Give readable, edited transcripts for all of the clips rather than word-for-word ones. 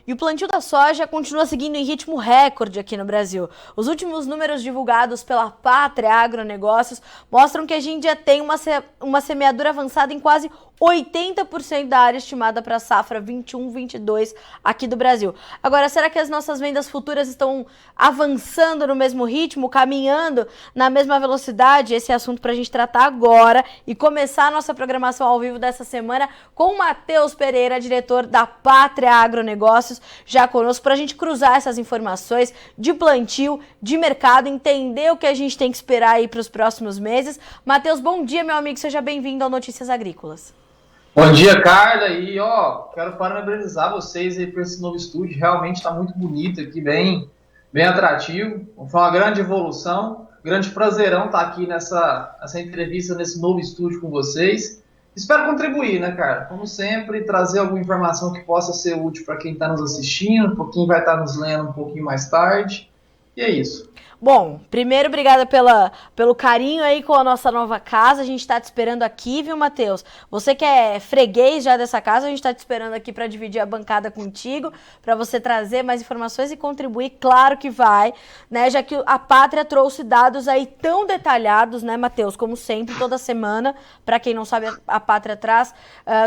E o plantio da soja continua seguindo em ritmo recorde aqui no Brasil. Os últimos números divulgados pela Pátria Agronegócios mostram que a gente já tem uma semeadura avançada em quase 80% da área estimada para a safra 21-22 aqui do Brasil. Agora, será que as nossas vendas futuras estão avançando no mesmo ritmo, caminhando na mesma velocidade? Esse é assunto para a gente tratar agora e começar a nossa programação ao vivo dessa semana com o Matheus Pereira, diretor da Pátria Agronegócios, já conosco para a gente cruzar essas informações de plantio, de mercado, entender o que a gente tem que esperar aí para os próximos meses. Matheus, bom dia, meu amigo, seja bem-vindo ao Notícias Agrícolas. Bom dia, Carla, e quero parabenizar vocês aí por esse novo estúdio, realmente está muito bonito aqui, bem atrativo, foi uma grande evolução, grande prazerão estar aqui nessa entrevista, nesse novo estúdio com vocês. Espero contribuir, né, Carla? Como sempre, trazer alguma informação que possa ser útil para quem está nos assistindo, para quem vai estar nos lendo um pouquinho mais tarde, e é isso. Bom, primeiro, obrigada pelo carinho aí com a nossa nova casa. A gente tá te esperando aqui, viu, Matheus? Você que é freguês já dessa casa, a gente tá te esperando aqui para dividir a bancada contigo, para você trazer mais informações e contribuir. Claro que vai, né? Já que a Pátria trouxe dados aí tão detalhados, né, Matheus? Como sempre, toda semana. Para quem não sabe, a Pátria traz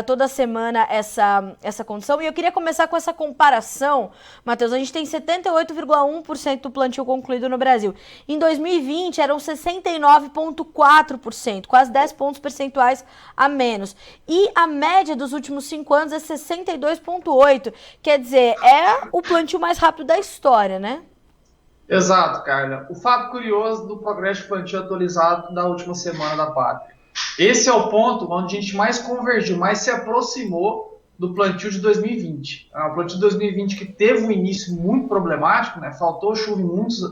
toda semana essa condição. E eu queria começar com essa comparação, Matheus. A gente tem 78,1% do plantio concluído no Brasil. Em 2020 eram 69,4%, quase 10 pontos percentuais a menos. E a média dos últimos 5 anos é 62,8%. Quer dizer, é o plantio mais rápido da história, né? Exato, Carla. O fato curioso do progresso de plantio atualizado da última semana da Pátria. Esse é o ponto onde a gente mais convergiu, mais se aproximou do plantio de 2020. O plantio de 2020 que teve um início muito problemático, né? Faltou chuva em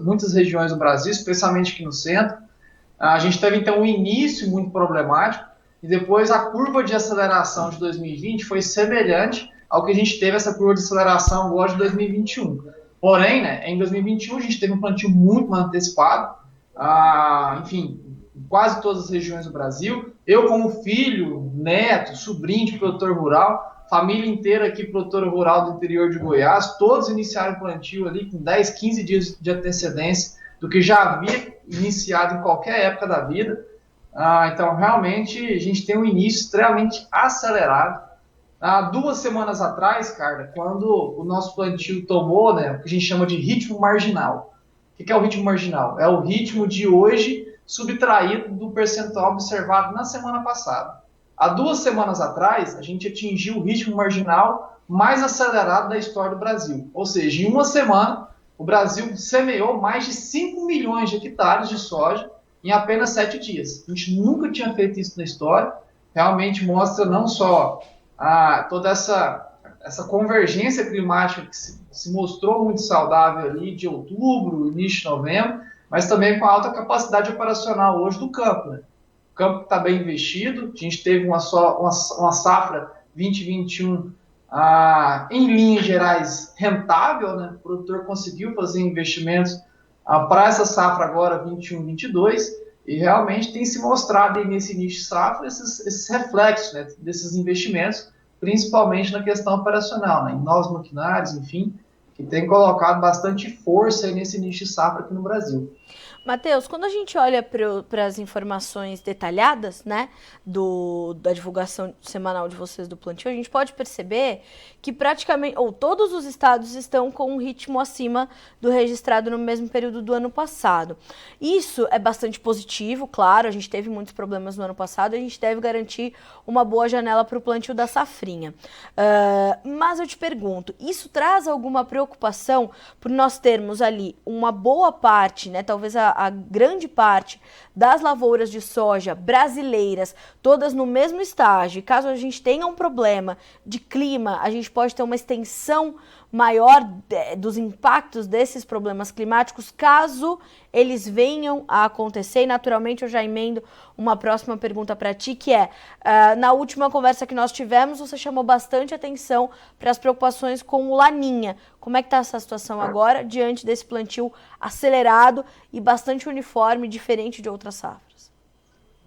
muitas regiões do Brasil, especialmente aqui no centro. A gente teve, então, um início muito problemático e depois a curva de aceleração de 2020 foi semelhante ao que a gente teve essa curva de aceleração agora de 2021. Porém, né, em 2021 a gente teve um plantio muito mais antecipado, enfim, em quase todas as regiões do Brasil. Eu, como filho, neto, sobrinho de produtor rural, família inteira aqui, produtora rural do interior de Goiás, todos iniciaram o plantio ali com 10, 15 dias de antecedência do que já havia iniciado em qualquer época da vida. Então, realmente, a gente tem um início extremamente acelerado. 2 semanas atrás, Carla, quando o nosso plantio tomou, né, o que a gente chama de ritmo marginal. O que é o ritmo marginal? É o ritmo de hoje subtraído do percentual observado na semana passada. Há 2 semanas atrás, a gente atingiu o ritmo marginal mais acelerado da história do Brasil. Ou seja, em uma semana, o Brasil semeou mais de 5 milhões de hectares de soja em apenas 7 dias. A gente nunca tinha feito isso na história. Realmente mostra não só toda essa convergência climática que se mostrou muito saudável ali de outubro, início de novembro, mas também com a alta capacidade operacional hoje do campo, né? O campo está bem investido, a gente teve uma safra 2021 em linhas gerais rentável, né? O produtor conseguiu fazer investimentos para essa safra agora 21-22 e realmente tem se mostrado aí nesse início de safra esses reflexos, né, desses investimentos, principalmente na questão operacional, né, em novos maquinários, enfim, que tem colocado bastante força aí nesse início de safra aqui no Brasil. Matheus, quando a gente olha para as informações detalhadas, né, da divulgação semanal de vocês do plantio, a gente pode perceber que praticamente, ou todos os estados estão com um ritmo acima do registrado no mesmo período do ano passado. Isso é bastante positivo, claro, a gente teve muitos problemas no ano passado, a gente deve garantir uma boa janela para o plantio da safrinha. Mas eu te pergunto, isso traz alguma preocupação por nós termos ali uma boa parte, né, talvez a grande parte das lavouras de soja brasileiras, todas no mesmo estágio, e caso a gente tenha um problema de clima, a gente pode ter uma extensão maior dos impactos desses problemas climáticos, caso eles venham a acontecer. E naturalmente eu já emendo uma próxima pergunta para ti, que é, na última conversa que nós tivemos, você chamou bastante atenção para as preocupações com o Laninha. Como é que está essa situação agora, diante desse plantio acelerado e bastante uniforme, diferente de outras safras?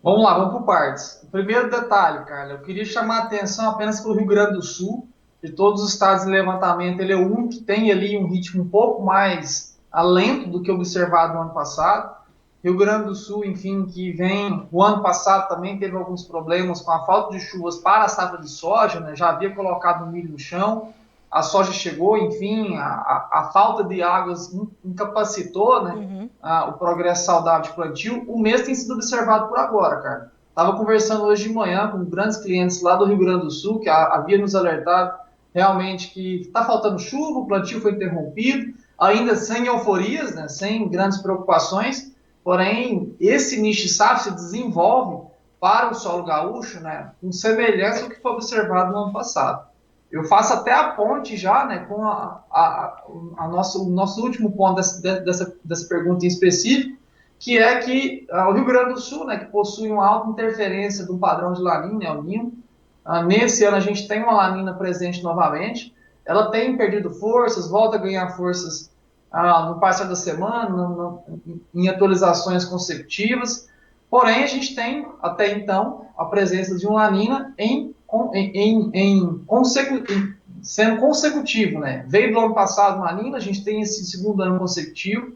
Vamos lá, vamos por partes. O primeiro detalhe, Carla, eu queria chamar a atenção apenas para o Rio Grande do Sul, de todos os estados de levantamento, ele é o único que tem ali um ritmo um pouco mais lento do que observado no ano passado. Rio Grande do Sul, enfim, que vem, o ano passado também teve alguns problemas com a falta de chuvas para a safra de soja, né? Já havia colocado o milho no chão, a soja chegou, enfim, a falta de águas incapacitou, né, o progresso saudável de plantio. O mesmo tem sido observado por agora, cara. Estava conversando hoje de manhã com grandes clientes lá do Rio Grande do Sul, que havia nos alertado realmente que está faltando chuva, o plantio foi interrompido, ainda sem euforias, né, sem grandes preocupações, porém, esse nicho de safra se desenvolve para o solo gaúcho, né, com semelhança ao que foi observado no ano passado. Eu faço até a ponte já, né, com o nosso último ponto dessa pergunta em específico, que é que o Rio Grande do Sul, né, que possui uma alta interferência do padrão de La Niña, El Niño, nesse ano a gente tem uma La Niña presente novamente, ela tem perdido forças, volta a ganhar forças no passar da semana, em atualizações consecutivas, porém a gente tem até então a presença de um La Niña sendo consecutivo, né? Veio do ano passado uma La Niña, a gente tem esse segundo ano consecutivo.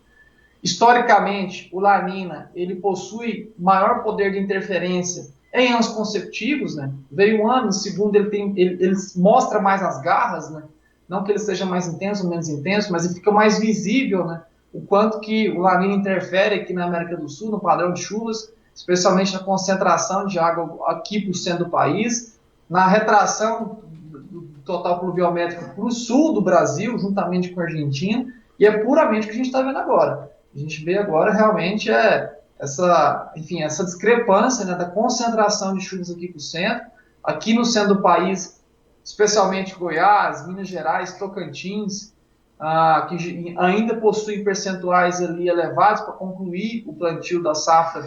Historicamente, o La Niña, ele possui maior poder de interferência em anos consecutivos, né? Veio um ano, no segundo ele mostra mais as garras, né? Não que ele seja mais intenso ou menos intenso, mas ele fica mais visível, né? O quanto que o La Niña interfere aqui na América do Sul, no padrão de chuvas, especialmente na concentração de água aqui para o centro do país, na retração do total pluviométrico para o sul do Brasil, juntamente com a Argentina, e é puramente o que a gente está vendo agora. A gente vê agora realmente essa discrepância, né, da concentração de chuvas aqui para o centro, aqui no centro do país, especialmente Goiás, Minas Gerais, Tocantins, que ainda possuem percentuais ali elevados para concluir o plantio da safra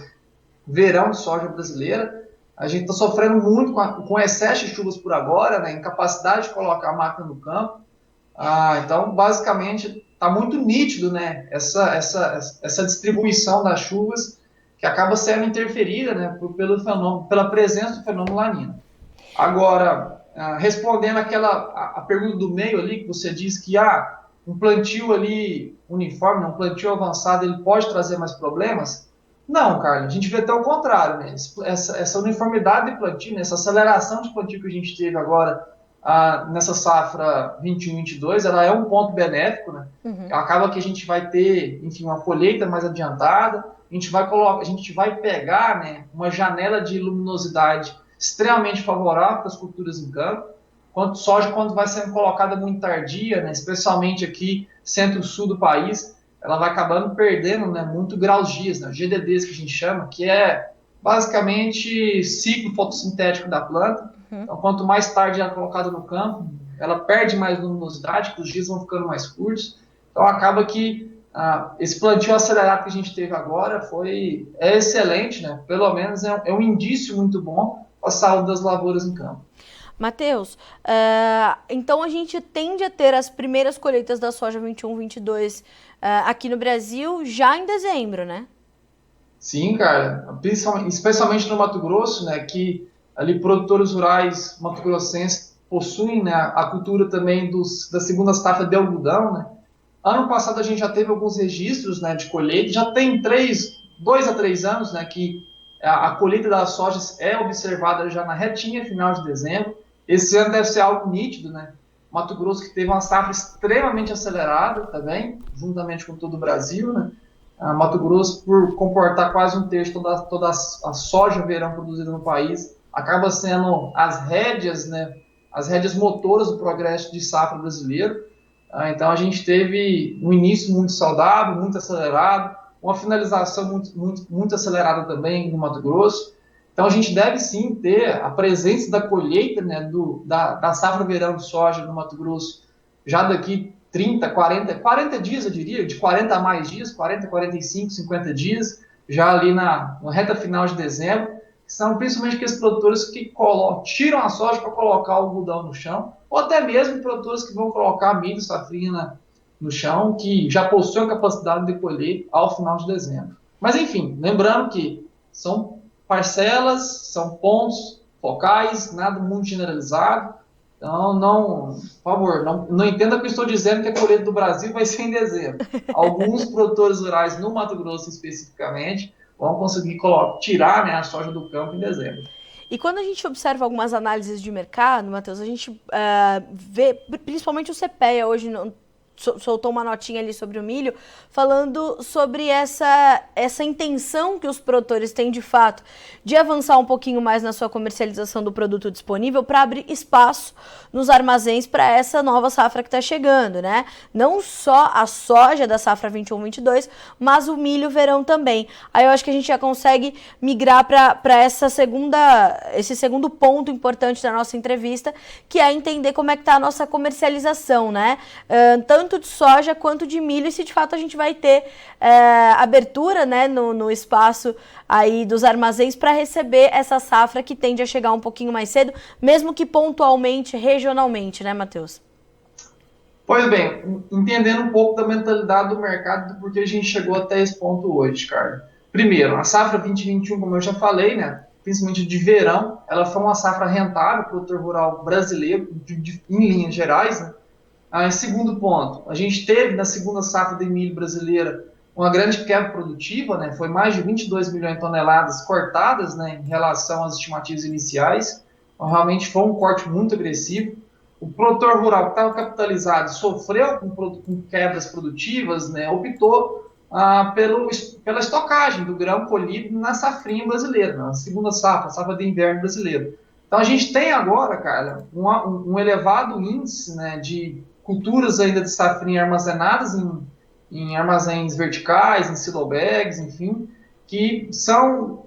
verão de soja brasileira. A gente está sofrendo muito com excesso de chuvas por agora, né, incapacidade de colocar a máquina no campo. Então, basicamente, está muito nítido, né, essa distribuição das chuvas que acaba sendo interferida, né, pela presença do fenômeno La Niña. Agora, respondendo a pergunta do meio ali, que você disse que um plantio ali uniforme, um plantio avançado, ele pode trazer mais problemas? Não, Carlos, a gente vê até o contrário, né? Essa uniformidade de plantio, né? Essa aceleração de plantio que a gente teve agora nessa safra 21-22, ela é um ponto benéfico, né? Acaba que a gente vai ter, enfim, uma colheita mais adiantada, a gente vai pegar, né, uma janela de luminosidade extremamente favorável para as culturas em campo, soja quando vai sendo colocada muito tardia, né, especialmente aqui centro-sul do país, ela vai acabando perdendo, né, muito graus-dias, né, GDDs que a gente chama, que é basicamente ciclo fotossintético da planta. Então, quanto mais tarde ela é colocada no campo, ela perde mais luminosidade, que os dias vão ficando mais curtos. Então, acaba que esse plantio acelerado que a gente teve agora é excelente, né? Pelo menos é um indício muito bom para a saúde das lavouras em campo. Matheus, então a gente tende a ter as primeiras colheitas da soja 21-22 aqui no Brasil já em dezembro, né? Sim, cara, especialmente no Mato Grosso, né, que ali produtores rurais mato-grossenses possuem, né, a cultura também da segunda safra de algodão, né. Ano passado a gente já teve alguns registros, né, de colheita, já tem 2 a 3 anos, né, que a colheita das sojas é observada já na retinha final de dezembro. Esse ano deve ser algo nítido, né? Mato Grosso que teve uma safra extremamente acelerada também, juntamente com todo o Brasil, né? Mato Grosso, por comportar quase um terço de toda a soja verão produzida no país, acaba sendo as rédeas, né? As rédeas motoras do progresso de safra brasileiro. Então a gente teve um início muito saudável, muito acelerado, uma finalização muito acelerada também no Mato Grosso. Então a gente deve sim ter a presença da colheita, né, da safra verão de soja no Mato Grosso já daqui 30, 40 dias, eu diria, de 40 a mais dias, 40, 45, 50 dias, já ali na reta final de dezembro, que são principalmente aqueles produtores que tiram a soja para colocar o algodão no chão, ou até mesmo produtores que vão colocar milho, safrinha no chão, que já possuem a capacidade de colher ao final de dezembro. Mas enfim, lembrando que são parcelas, são pontos focais, nada muito generalizado. Então, não, por favor, não entenda que eu estou dizendo que a colheita do Brasil vai ser em dezembro. Alguns produtores rurais no Mato Grosso especificamente vão conseguir tirar, né, a soja do campo em dezembro. E quando a gente observa algumas análises de mercado, Matheus, a gente vê, principalmente o CPEA hoje soltou uma notinha ali sobre o milho, falando sobre essa intenção que os produtores têm de fato de avançar um pouquinho mais na sua comercialização do produto disponível para abrir espaço nos armazéns para essa nova safra que está chegando, né? Não só a soja da safra 21-22, mas o milho verão também. Aí eu acho que a gente já consegue migrar para esse segundo ponto importante da nossa entrevista, que é entender como é que está a nossa comercialização, né? Tanto de soja quanto de milho, e se de fato a gente vai ter abertura, né, no espaço aí dos armazéns para receber essa safra que tende a chegar um pouquinho mais cedo, mesmo que pontualmente, regionalmente, né, Matheus? Pois bem, entendendo um pouco da mentalidade do mercado, do porquê a gente chegou até esse ponto hoje, cara. Primeiro, a safra 2021, como eu já falei, né, principalmente de verão, ela foi uma safra rentável para o produtor rural brasileiro, em linhas gerais, né? Segundo ponto, a gente teve na segunda safra de milho brasileira uma grande quebra produtiva, né? Foi mais de 22 milhões de toneladas cortadas, né, em relação às estimativas iniciais. Então, realmente foi um corte muito agressivo. O produtor rural que estava capitalizado sofreu com quebras produtivas, né, optou pela estocagem do grão colhido na safrinha brasileira, na segunda safra, safra de inverno brasileira. Então a gente tem agora, Carla, um elevado índice, né, de culturas ainda de safrinha armazenadas em armazéns verticais, em silobags, enfim, que são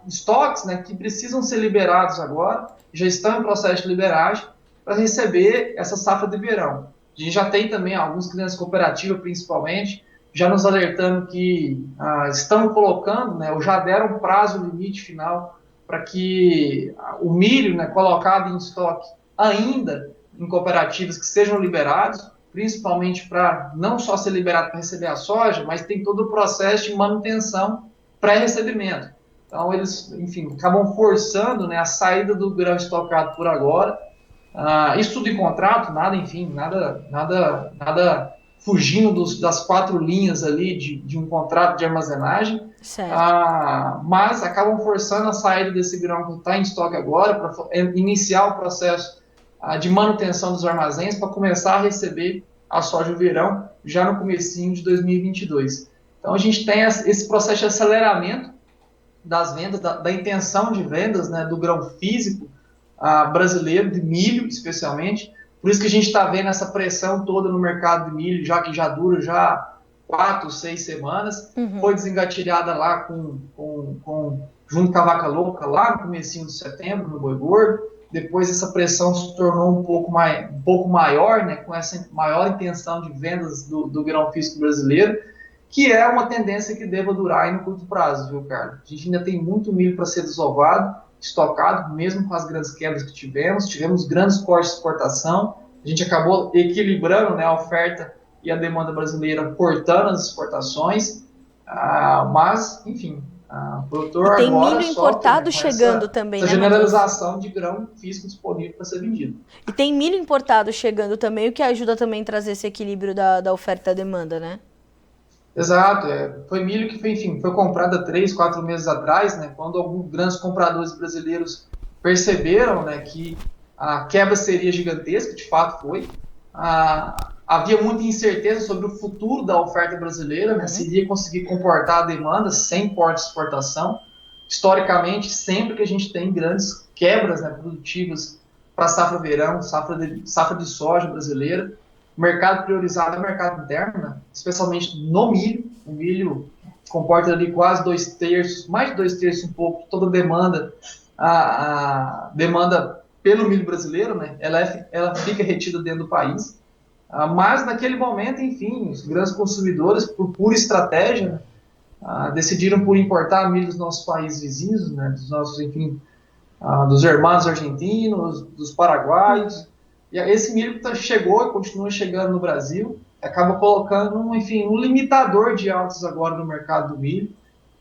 estoques, né, que precisam ser liberados agora, já estão em processo de liberagem para receber essa safra de verão. A gente já tem também alguns clientes cooperativos, principalmente, já nos alertando que estão colocando, né, ou já deram prazo limite final para que o milho, né, colocado em estoque ainda em cooperativas que sejam liberados, principalmente para não só ser liberado para receber a soja, mas tem todo o processo de manutenção pré-recebimento. Então, eles, enfim, acabam forçando, né, a saída do grão estocado por agora. Isso tudo em contrato, nada fugindo das 4 linhas ali de um contrato de armazenagem. Mas acabam forçando a saída desse grão que está em estoque agora para iniciar o processo de manutenção dos armazéns para começar a receber a soja verão já no comecinho de 2022. Então a gente tem esse processo de aceleramento das vendas, da intenção de vendas, né, do grão físico brasileiro, de milho especialmente. Por isso que a gente está vendo essa pressão toda no mercado de milho, já que já dura 4, 6 semanas. Foi desengatilhada lá junto com a vaca louca, lá no comecinho de setembro, no boi gordo. Depois essa pressão se tornou um pouco maior, né, com essa maior intenção de vendas do grão físico brasileiro, que é uma tendência que deva durar aí no curto prazo, viu, Carlos? A gente ainda tem muito milho para ser desovado, estocado, mesmo com as grandes quebras que tivemos grandes cortes de exportação, a gente acabou equilibrando, né, a oferta e a demanda brasileira, cortando as exportações, mas, enfim, o produtor tem agora milho importado sofre, né, chegando também, essa né, generalização de grão físico disponível para ser vendido. E tem milho importado chegando também, o que ajuda também a trazer esse equilíbrio da oferta e da demanda, né? Exato, foi milho que foi comprado há 3, 4 meses atrás, né, quando alguns grandes compradores brasileiros perceberam, né, que a quebra seria gigantesca, de fato foi. Havia muita incerteza sobre o futuro da oferta brasileira, né, se iria conseguir comportar a demanda sem porte de exportação. Historicamente, sempre que a gente tem grandes quebras, né, produtivas para safra verão, safra de soja brasileira, o mercado priorizado é o mercado interno, né? Especialmente no milho. O milho comporta ali quase 2/3, mais de 2/3 um pouco, toda a demanda, a demanda pelo milho brasileiro, né? Ela fica retida dentro do país. Mas naquele momento, enfim, os grandes consumidores, por pura estratégia, decidiram por importar milho dos nossos países vizinhos, né? Dos nossos, enfim, dos irmãos argentinos, dos paraguaios. E esse milho que chegou e continua chegando no Brasil, acaba colocando, enfim, um limitador de altas agora no mercado do milho.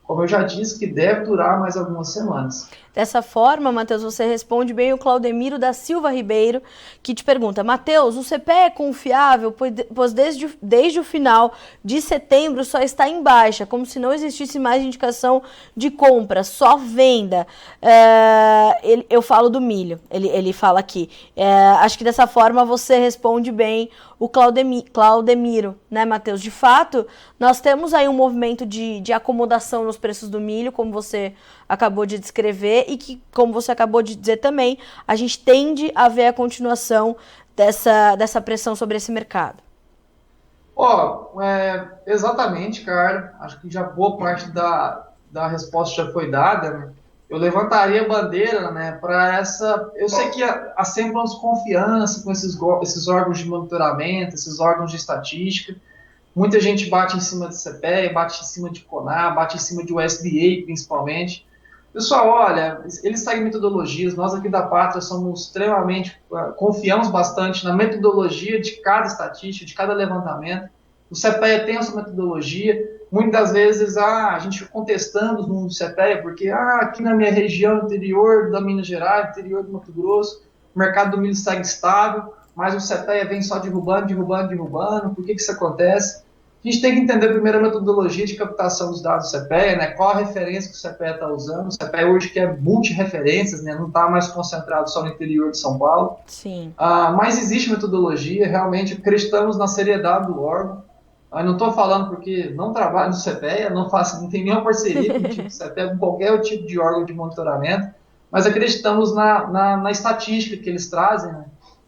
como eu já disse, que deve durar mais algumas semanas. Dessa forma, Matheus, você responde bem o Claudemiro da Silva Ribeiro, que te pergunta: Matheus, o CPE é confiável, pois desde o final de setembro só está em baixa, como se não existisse mais indicação de compra, só venda. Eu falo do milho, ele fala aqui. Acho que dessa forma você responde bem o Claudemiro, né, Matheus? De fato, nós temos aí um movimento de acomodação nos preços do milho, como você acabou de descrever, e que, como você acabou de dizer também, a gente tende a ver a continuação dessa pressão sobre esse mercado. Exatamente, cara. Acho que já boa parte da resposta já foi dada, né? Eu levantaria a bandeira, né, para essa... Eu sei que há sempre uma desconfiança com esses órgãos de monitoramento, esses órgãos de estatística. Muita gente bate em cima de CPE, bate em cima de CONAB, bate em cima de USDA, principalmente. Pessoal, olha, eles seguem metodologias, nós aqui da Pátria somos extremamente, confiamos bastante na metodologia de cada estatística, de cada levantamento. O CPEA tem a sua metodologia, muitas das vezes a gente fica contestando os números do CPEA, porque aqui na minha região, interior da Minas Gerais, interior do Mato Grosso, o mercado do milho segue estável, mas o CPEA vem só derrubando, por que isso acontece? A gente tem que entender primeiro a metodologia de captação dos dados do CPEA, né? Qual a referência que o CPEA está usando. O CPEA hoje que é multi-referências, né? Não está mais concentrado só no interior de São Paulo. Sim. Mas existe metodologia, realmente acreditamos na seriedade do órgão. Não estou falando porque não trabalho no CPEA, não tem nenhuma parceria com o tipo de CPEA, com qualquer tipo de órgão de monitoramento, mas acreditamos na estatística que eles trazem, né?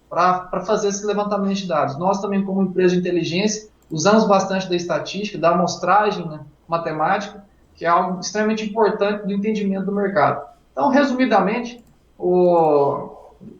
Para fazer esse levantamento de dados. Nós também, como empresa de inteligência, usamos bastante da estatística, da amostragem, né, matemática, que é algo extremamente importante do entendimento do mercado. Então, resumidamente, o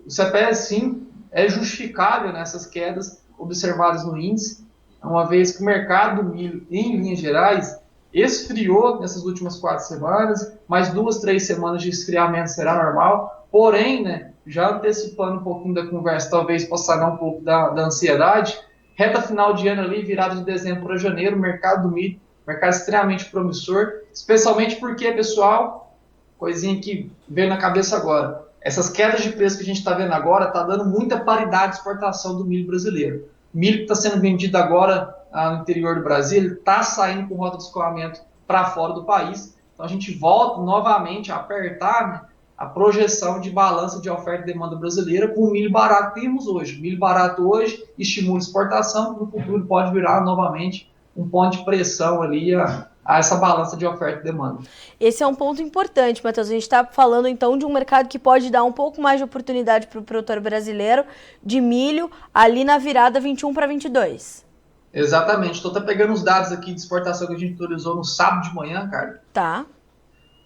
CPE, sim, é justificável nessas quedas observadas no índice, uma vez que o mercado do milho, em linhas gerais, esfriou nessas últimas 4 semanas, mais 2, 3 semanas de esfriamento será normal, porém, né, já antecipando um pouquinho da conversa, talvez possa dar um pouco da ansiedade, reta final de ano ali, virada de dezembro para janeiro, mercado do milho, mercado extremamente promissor, especialmente porque, pessoal, coisinha que veio na cabeça agora, essas quedas de preço que a gente está vendo agora está dando muita paridade de exportação do milho brasileiro. O milho que está sendo vendido agora no interior do Brasil está saindo com rota de escoamento para fora do país, então a gente volta novamente a apertar, né, a projeção de balança de oferta e demanda brasileira com o milho barato que temos hoje. Milho barato hoje estimula exportação, no futuro pode virar novamente um ponto de pressão ali a essa balança de oferta e demanda. Esse é um ponto importante, Matheus. A gente está falando então de um mercado que pode dar um pouco mais de oportunidade para o produtor brasileiro de milho ali na virada 21 para 22. Exatamente. Estou até pegando os dados aqui de exportação que a gente atualizou no sábado de manhã, cara. Tá.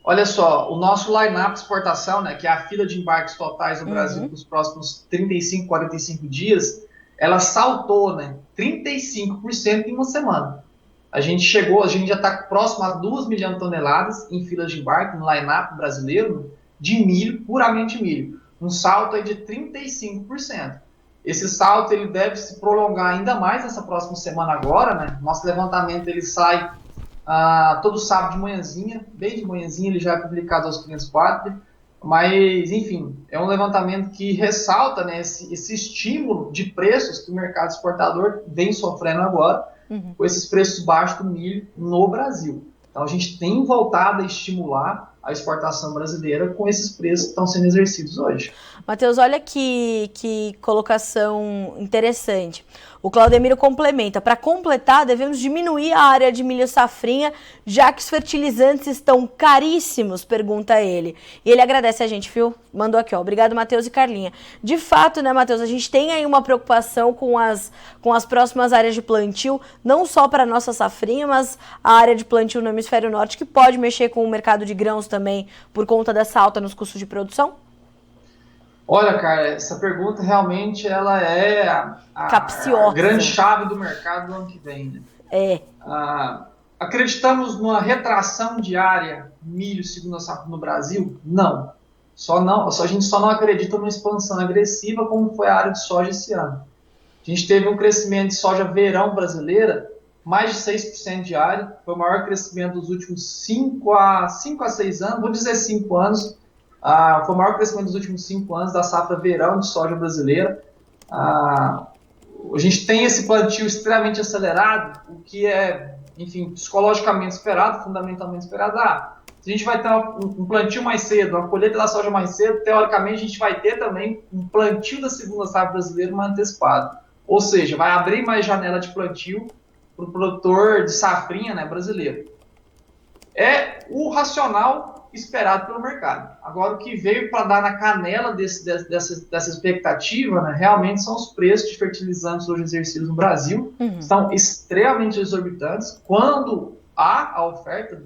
Olha só, o nosso line-up de exportação, né, que é a fila de embarques totais no Brasil para os próximos 35, 45 dias, ela saltou, né, 35% em uma semana. A gente já está próximo a 2 milhões de toneladas em filas de embarque no line-up brasileiro de milho, puramente milho. Um salto aí de 35%. Esse salto ele deve se prolongar ainda mais nessa próxima semana agora, né? Nosso levantamento ele sai todo sábado de manhãzinha, bem de manhãzinha ele já é publicado aos clientes Pátria, mas enfim, é um levantamento que ressalta, né, esse estímulo de preços que o mercado exportador vem sofrendo agora, com esses preços baixos do milho no Brasil. Então a gente tem voltado a estimular a exportação brasileira com esses preços que estão sendo exercidos hoje. Matheus, olha que colocação interessante. O Claudemiro complementa: para completar, devemos diminuir a área de milho safrinha, já que os fertilizantes estão caríssimos, pergunta ele. E ele agradece a gente, viu? Mandou aqui, ó. Obrigado, Matheus e Carlinha. De fato, né, Matheus, a gente tem aí uma preocupação com as próximas áreas de plantio, não só para a nossa safrinha, mas a área de plantio no hemisfério norte, que pode mexer com o mercado de grãos também, por conta dessa alta nos custos de produção? Olha, cara, essa pergunta realmente ela é a grande chave do mercado do ano que vem. Né? Acreditamos numa retração diária milho segundo safra no Brasil? Não. A gente só não acredita numa expansão agressiva como foi a área de soja esse ano. A gente teve um crescimento de soja verão brasileira mais de 6% diário, foi o maior crescimento dos últimos 5 a 6 anos, vou dizer 5 anos, foi o maior crescimento dos últimos 5 anos da safra verão de soja brasileira. A gente tem esse plantio extremamente acelerado, o que é, enfim, psicologicamente esperado, fundamentalmente esperado. Se a gente vai ter um plantio mais cedo, uma colheita da soja mais cedo, teoricamente a gente vai ter também um plantio da segunda safra brasileira mais antecipado. Ou seja, vai abrir mais janela de plantio para o produtor de safrinha, né, brasileiro. É o racional esperado pelo mercado. Agora, o que veio para dar na canela dessa expectativa, né, realmente são os preços de fertilizantes hoje exercidos no Brasil. Estão extremamente exorbitantes. Quando há a oferta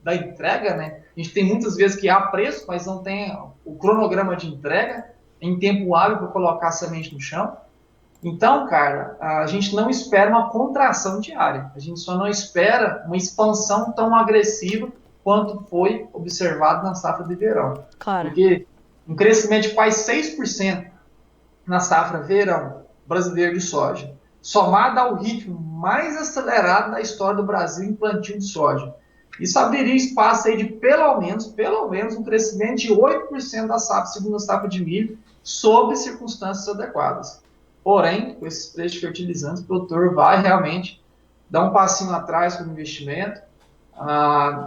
da entrega, né, a gente tem muitas vezes que há preço, mas não tem o cronograma de entrega em tempo hábil para colocar a semente no chão. Então, cara, a gente não espera uma contração diária, a gente só não espera uma expansão tão agressiva quanto foi observado na safra de verão. Claro. Porque um crescimento de quase 6% na safra verão brasileira de soja, somado ao ritmo mais acelerado da história do Brasil em plantio de soja, isso abriria espaço aí de pelo menos um crescimento de 8% da segunda safra de milho, sob circunstâncias adequadas. Porém, com esses preços de fertilizantes, o produtor vai realmente dar um passinho atrás com o investimento.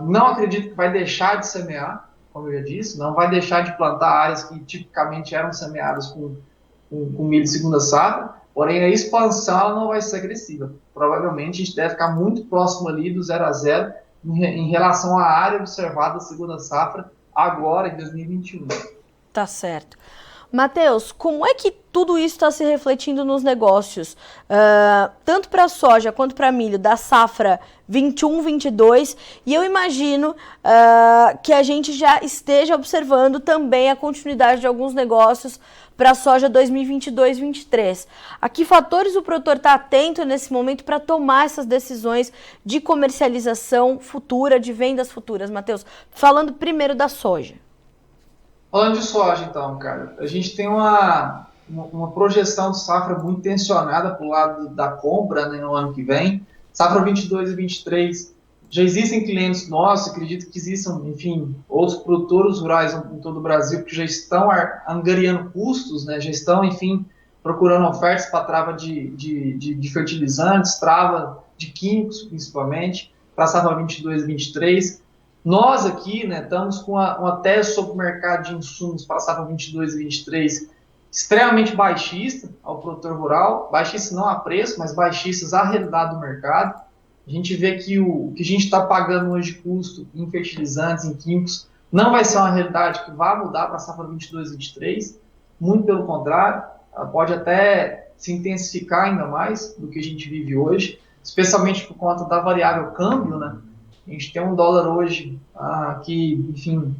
Não acredito que vai deixar de semear, como eu já disse, não vai deixar de plantar áreas que tipicamente eram semeadas com milho de segunda safra, porém a expansão ela não vai ser agressiva. Provavelmente a gente deve ficar muito próximo ali do 0 a 0 em relação à área observada da segunda safra agora em 2021. Tá certo. Matheus, como é que tudo isso está se refletindo nos negócios, tanto para soja quanto para milho, da safra 21-22, e eu imagino que a gente já esteja observando também a continuidade de alguns negócios para a soja 2022-23. A que fatores o produtor está atento nesse momento para tomar essas decisões de comercialização futura, de vendas futuras, Matheus? Falando primeiro da soja. Falando de soja, então, cara, a gente tem uma projeção de safra muito tensionada para o lado da compra, né, no ano que vem. Safra 22 e 23, já existem clientes nossos, acredito que existam, enfim, outros produtores rurais em todo o Brasil que já estão angariando custos, né, já estão, enfim, procurando ofertas para trava de fertilizantes, trava de químicos, principalmente, para a safra 22 e 23. Nós aqui, né, estamos com uma tese sobre o mercado de insumos para a safra 22 e 23 extremamente baixista ao produtor rural, baixista não a preço, mas baixistas à realidade do mercado. A gente vê que o que a gente está pagando hoje de custo em fertilizantes, em químicos, não vai ser uma realidade que vai mudar para a safra 22 e 23, muito pelo contrário, ela pode até se intensificar ainda mais do que a gente vive hoje, especialmente por conta da variável câmbio, né? A gente tem um dólar hoje que, enfim,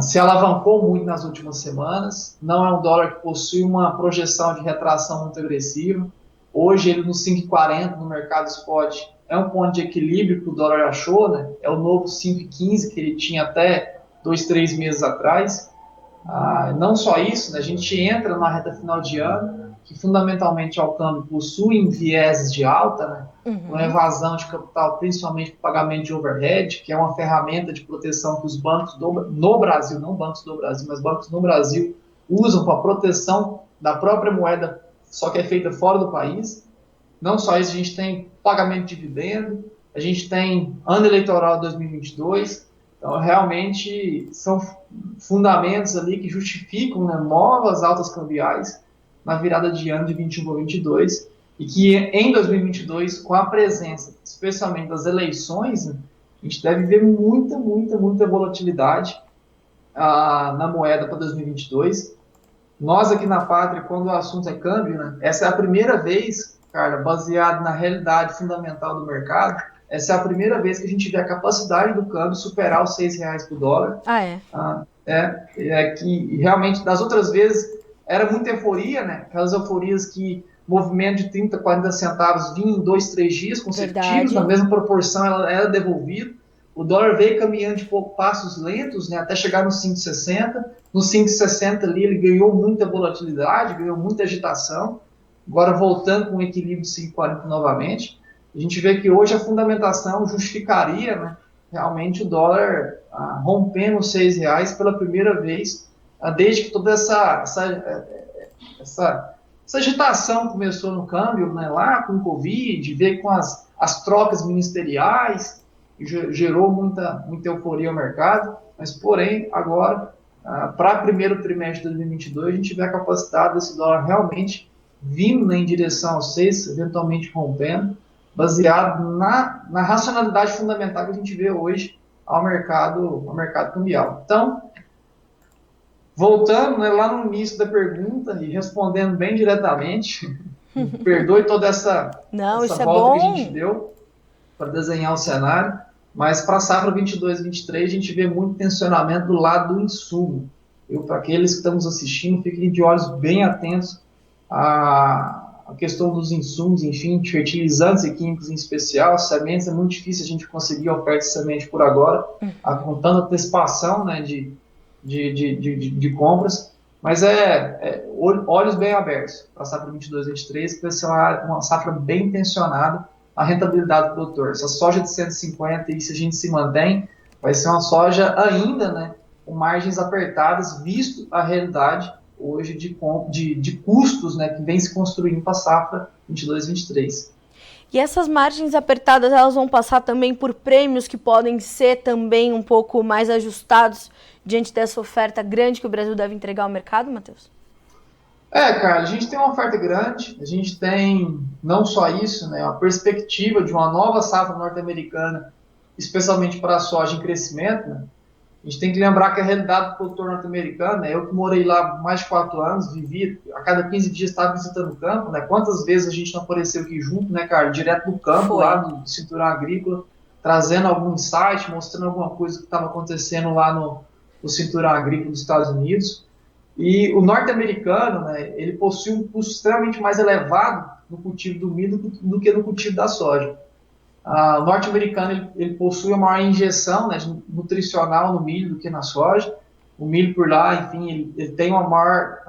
se alavancou muito nas últimas semanas. Não é um dólar que possui uma projeção de retração muito agressiva. Hoje, ele no 5,40 no mercado spot é um ponto de equilíbrio que o dólar achou, né? É o novo 5,15 que ele tinha até 2, 3 meses atrás. Não só isso, né? A gente entra na reta final de ano, que fundamentalmente ao câmbio possuem vieses de alta, né? Uma evasão de capital, principalmente para pagamento de overhead, que é uma ferramenta de proteção que os bancos no Brasil, não bancos do Brasil, mas bancos no Brasil, usam para proteção da própria moeda, só que é feita fora do país. Não só isso, a gente tem pagamento de dividendo, a gente tem ano eleitoral 2022, então realmente são fundamentos ali que justificam, né, novas altas cambiais na virada de ano de 21 para 22, e que em 2022, com a presença, especialmente das eleições, né, a gente deve ver muita volatilidade na moeda para 2022. Nós aqui na Pátria, quando o assunto é câmbio, né, essa é a primeira vez, cara, baseado na realidade fundamental do mercado, essa é a primeira vez que a gente vê a capacidade do câmbio superar os R$6 por dólar. Que realmente, das outras vezes, era muita euforia, né? Aquelas euforias que movimento de 30, 40 centavos vinha em 2, 3 dias consecutivos, verdade, na mesma proporção ela era devolvida. O dólar veio caminhando de passos lentos, né, até chegar no 5,60. No 5,60 ali ele ganhou muita volatilidade, ganhou muita agitação. Agora voltando com um equilíbrio de 5,40 novamente. A gente vê que hoje a fundamentação justificaria, né, realmente o dólar rompendo os R$ 6 pela primeira vez, desde que toda essa agitação começou no câmbio, né, lá com o Covid, veio com as trocas ministeriais, gerou muita euforia ao mercado, mas porém agora, para primeiro trimestre de 2022, a gente vê a capacidade desse dólar realmente vindo em direção aos 6, eventualmente rompendo, baseado na racionalidade fundamental que a gente vê hoje ao mercado cambial. Então, voltando, né, lá no início da pergunta e respondendo bem diretamente, perdoe toda essa volta que a gente deu para desenhar o cenário, mas para a safra 22-23 a gente vê muito tensionamento do lado do insumo. Para aqueles que estamos assistindo, fiquem de olhos bem atentos à questão dos insumos, enfim, de fertilizantes e químicos em especial. Sementes é muito difícil a gente conseguir a oferta de semente por agora, contando antecipação, né, de compras, mas olhos bem abertos para a safra 22-23, que vai ser uma safra bem tensionada a rentabilidade do produtor. Essa soja de 150, e se a gente se mantém, vai ser uma soja ainda, né, com margens apertadas, visto a realidade hoje de custos, né, que vem se construindo para a safra 22-23. E essas margens apertadas, elas vão passar também por prêmios que podem ser também um pouco mais ajustados diante dessa oferta grande que o Brasil deve entregar ao mercado, Matheus? Cara, a gente tem uma oferta grande, a gente tem não só isso, né, a perspectiva de uma nova safra norte-americana, especialmente para a soja em crescimento, né? A gente tem que lembrar que a realidade do produtor norte-americano, né, eu que morei lá mais de 4 anos, vivi, a cada 15 dias estava visitando o campo, né, quantas vezes a gente não apareceu aqui junto, né, cara, direto do campo, lá do cinturão agrícola, trazendo algum insight, mostrando alguma coisa que estava acontecendo lá no cinturão agrícola dos Estados Unidos. E o norte-americano, né, ele possui um custo extremamente mais elevado no cultivo do milho do que no cultivo da soja. O norte-americano ele possui uma maior injeção, né, nutricional no milho do que na soja. O milho por lá, enfim, ele tem uma maior,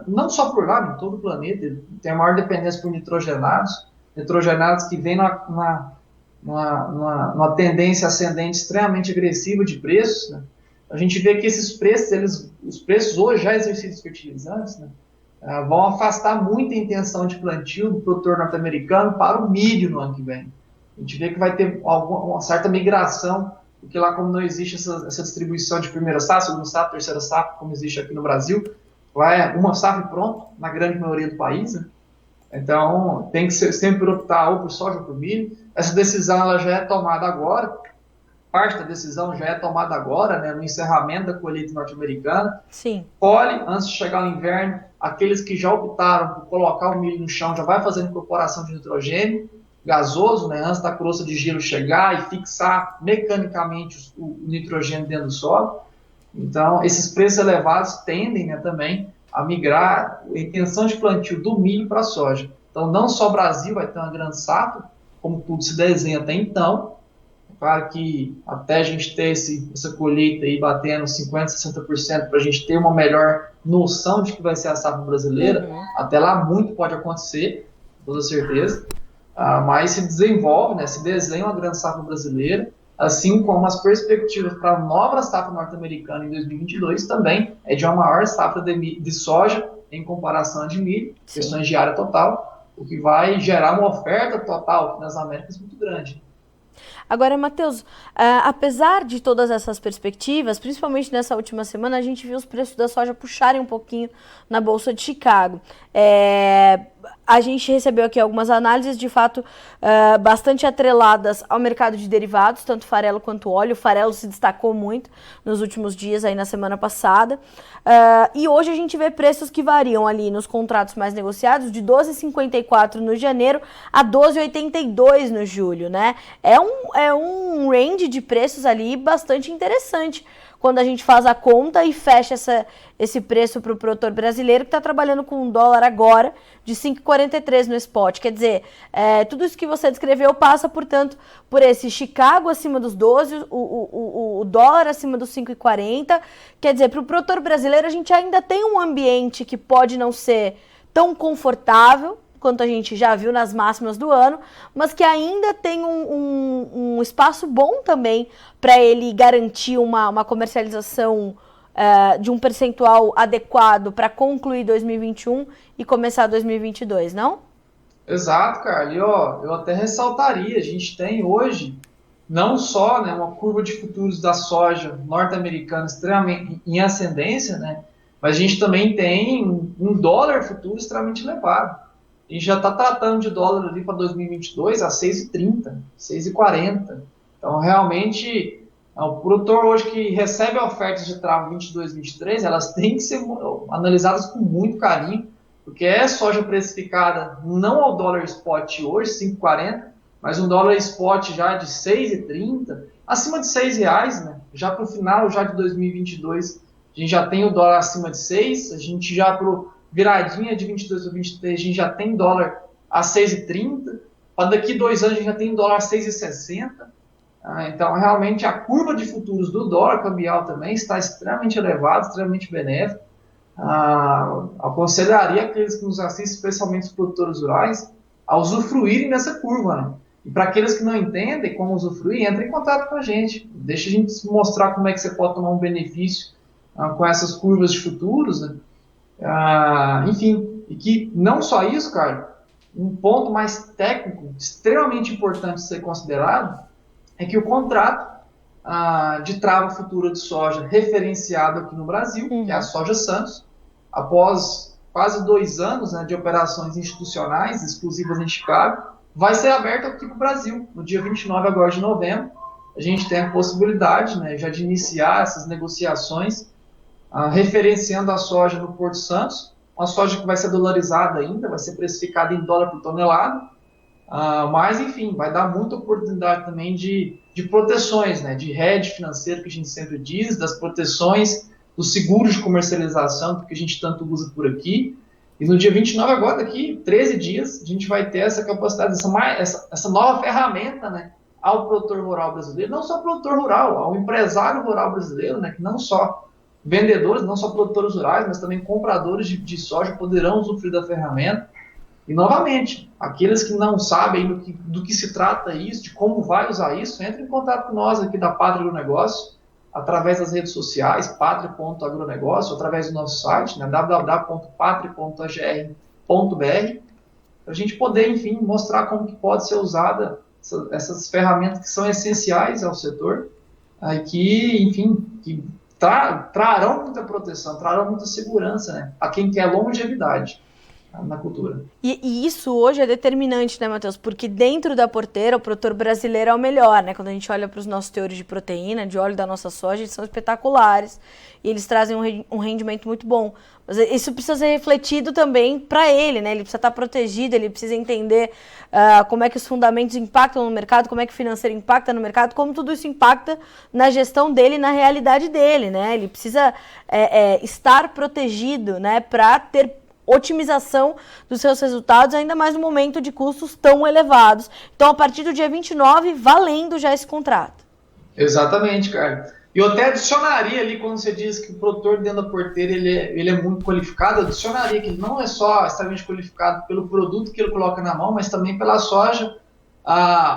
não só por lá, em todo o planeta, ele tem a maior dependência por nitrogenados que vêm numa tendência ascendente extremamente agressiva de preços, né? A gente vê que esses preços, os preços hoje já exercidos fertilizantes, né, vão afastar muita intenção de plantio do produtor norte-americano para o milho no ano que vem. A gente vê que vai ter uma certa migração, porque lá como não existe essa distribuição de primeira safra, segunda safra, terceira safra, como existe aqui no Brasil, lá é uma safra e pronto, na grande maioria do país, né? Então tem que sempre optar ou por soja ou por milho. Essa decisão ela já é tomada agora, parte da decisão já é tomada agora, né, no encerramento da colheita norte-americana. Sim. Colhe, antes de chegar o inverno, aqueles que já optaram por colocar o milho no chão já vai fazendo incorporação de nitrogênio gasoso, né, antes da crosta de gelo chegar e fixar mecanicamente o nitrogênio dentro do solo. Então, esses preços elevados tendem, né, também a migrar a intenção de plantio do milho para a soja. Então, não só o Brasil vai ter uma grande safra, como tudo se desenha até então. Claro que até a gente ter essa colheita aí batendo 50%, 60% para a gente ter uma melhor noção de que vai ser a safra brasileira, até lá muito pode acontecer, com toda certeza, mas se desenvolve, né, se desenha uma grande safra brasileira, assim como as perspectivas para a nova safra norte-americana em 2022 também é de uma maior safra de soja em comparação a de milho, questões de área total, o que vai gerar uma oferta total aqui nas Américas muito grande. Agora, Matheus, apesar de todas essas perspectivas, principalmente nessa última semana, a gente viu os preços da soja puxarem um pouquinho na Bolsa de Chicago. A gente recebeu aqui algumas análises, de fato, bastante atreladas ao mercado de derivados, tanto farelo quanto óleo. O farelo se destacou muito nos últimos dias, aí na semana passada. E hoje a gente vê preços que variam ali nos contratos mais negociados, de 12,54 no janeiro a 12,82 no julho, né? É um range de preços ali bastante interessante quando a gente faz a conta e fecha esse preço para o produtor brasileiro que está trabalhando com um dólar agora de 5,43 no spot. Quer dizer, tudo isso que você descreveu passa, portanto, por esse Chicago acima dos 12, o dólar acima dos 5,40. Quer dizer, para o produtor brasileiro a gente ainda tem um ambiente que pode não ser tão confortável quanto a gente já viu nas máximas do ano, mas que ainda tem um espaço bom também para ele garantir uma comercialização de um percentual adequado para concluir 2021 e começar 2022, não? Exato, cara. E ó, eu até ressaltaria, a gente tem hoje não só, né, uma curva de futuros da soja norte-americana extremamente em ascendência, né, mas a gente também tem um dólar futuro extremamente elevado. A gente já está tratando de dólar ali para 2022 a 6,30, 6,40. Então, realmente, o produtor hoje que recebe ofertas de trava 22, 23, elas têm que ser analisadas com muito carinho, porque é soja precificada não ao dólar spot hoje, 5,40, mas um dólar spot já de 6,30, acima de R$6, né? Já para o final já de 2022, a gente já tem o dólar acima de 6, a gente já para viradinha de 22 para 23, a gente já tem dólar a 6,30, para daqui 2 anos a gente já tem dólar a 6,60. Então, realmente, a curva de futuros do dólar cambial também está extremamente elevada, extremamente benéfica. Aconselharia aqueles que nos assistem, especialmente os produtores rurais, a usufruírem dessa curva, né? E para aqueles que não entendem como usufruir, entre em contato com a gente. Deixa a gente mostrar como é que você pode tomar um benefício com essas curvas de futuros, né? Enfim, e que não só isso, cara, um ponto mais técnico, extremamente importante ser considerado, é que o contrato de trava futura de soja referenciado aqui no Brasil, que é a Soja Santos, após quase 2 anos, né, de operações institucionais exclusivas em Chicago, vai ser aberto aqui para o Brasil, no dia 29 agora de novembro. A gente tem a possibilidade, né, já de iniciar essas negociações, referenciando a soja no Porto Santos, uma soja que vai ser dolarizada ainda, vai ser precificada em dólar por tonelada, mas, enfim, vai dar muita oportunidade também de proteções, né, de hedge financeiro, que a gente sempre diz, das proteções dos seguros de comercialização, que a gente tanto usa por aqui. E no dia 29 agora, daqui 13 dias, a gente vai ter essa capacidade, essa nova ferramenta, né, ao produtor rural brasileiro, não só ao produtor rural, ao empresário rural brasileiro, né, que não só vendedores, não só produtores rurais, mas também compradores de soja poderão usufruir da ferramenta. E, novamente, aqueles que não sabem do que se trata isso, de como vai usar isso, entre em contato com nós aqui da Pátria Agronegócio, através das redes sociais, patria.agronegócio, através do nosso site, né, www.patria.agr.br, para a gente poder, enfim, mostrar como que pode ser usada essas ferramentas que são essenciais ao setor, que, enfim, que trarão muita proteção, trarão muita segurança, né, a quem quer longevidade na cultura. E isso hoje é determinante, né, Matheus? Porque dentro da porteira, o produtor brasileiro é o melhor, né? Quando a gente olha para os nossos teores de proteína, de óleo da nossa soja, eles são espetaculares e eles trazem um rendimento muito bom. Mas isso precisa ser refletido também para ele, né? Ele precisa estar protegido, ele precisa entender como é que os fundamentos impactam no mercado, como é que o financeiro impacta no mercado, como tudo isso impacta na gestão dele, na realidade dele, né? Ele precisa estar protegido, né, para ter otimização dos seus resultados, ainda mais no momento de custos tão elevados. Então, a partir do dia 29, valendo já esse contrato. Exatamente, cara. E eu até adicionaria ali, quando você diz que o produtor dentro da porteira ele é muito qualificado, eu adicionaria que ele não é só extremamente qualificado pelo produto que ele coloca na mão, mas também pela soja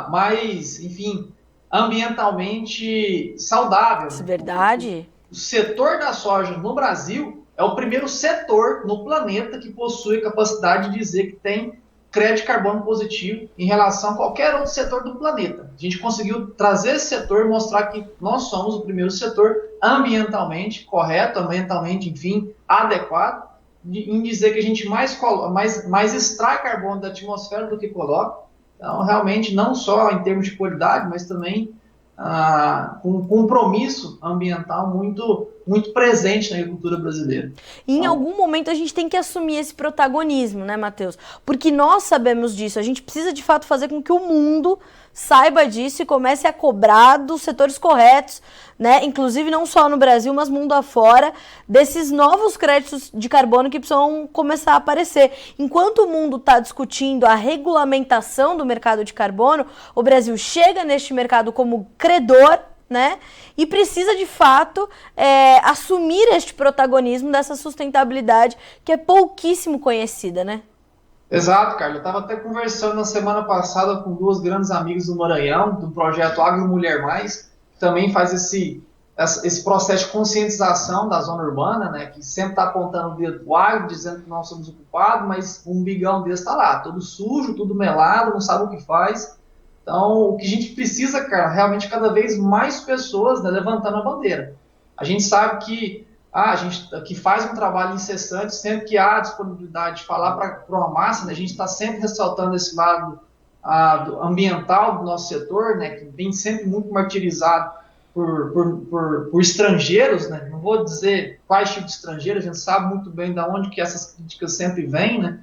mais, enfim, ambientalmente saudável. Isso é verdade. O setor da soja no Brasil é o primeiro setor no planeta que possui a capacidade de dizer que tem crédito de carbono positivo em relação a qualquer outro setor do planeta. A gente conseguiu trazer esse setor e mostrar que nós somos o primeiro setor ambientalmente correto, ambientalmente, enfim, adequado, em dizer que a gente mais extrai carbono da atmosfera do que coloca. Então, realmente, não só em termos de qualidade, mas também com um compromisso ambiental muito, muito presente na agricultura brasileira. E em algum momento a gente tem que assumir esse protagonismo, né, Matheus? Porque nós sabemos disso, a gente precisa de fato fazer com que o mundo saiba disso e comece a cobrar dos setores corretos, né? Inclusive não só no Brasil, mas mundo afora, desses novos créditos de carbono que precisam começar a aparecer. Enquanto o mundo está discutindo a regulamentação do mercado de carbono, o Brasil chega neste mercado como credor, né? E precisa de fato assumir este protagonismo dessa sustentabilidade que é pouquíssimo conhecida, né? Exato, Carlos. Eu estava até conversando na semana passada com duas grandes amigas do Maranhão, do projeto Agro Mulher Mais, que também faz esse processo de conscientização da zona urbana, né, que sempre está apontando o dedo para o agro, dizendo que nós somos o culpado, mas um bigão desse está lá, todo sujo, tudo melado, não sabe o que faz. Então, o que a gente precisa, cara, realmente cada vez mais pessoas, né, levantando a bandeira. A gente sabe que a gente que faz um trabalho incessante, sempre que há disponibilidade de falar para uma massa, né, a gente está sempre ressaltando esse lado ambiental do nosso setor, né, que vem sempre muito martirizado por estrangeiros, né, não vou dizer quais tipos de estrangeiros, a gente sabe muito bem de onde que essas críticas sempre vêm, né,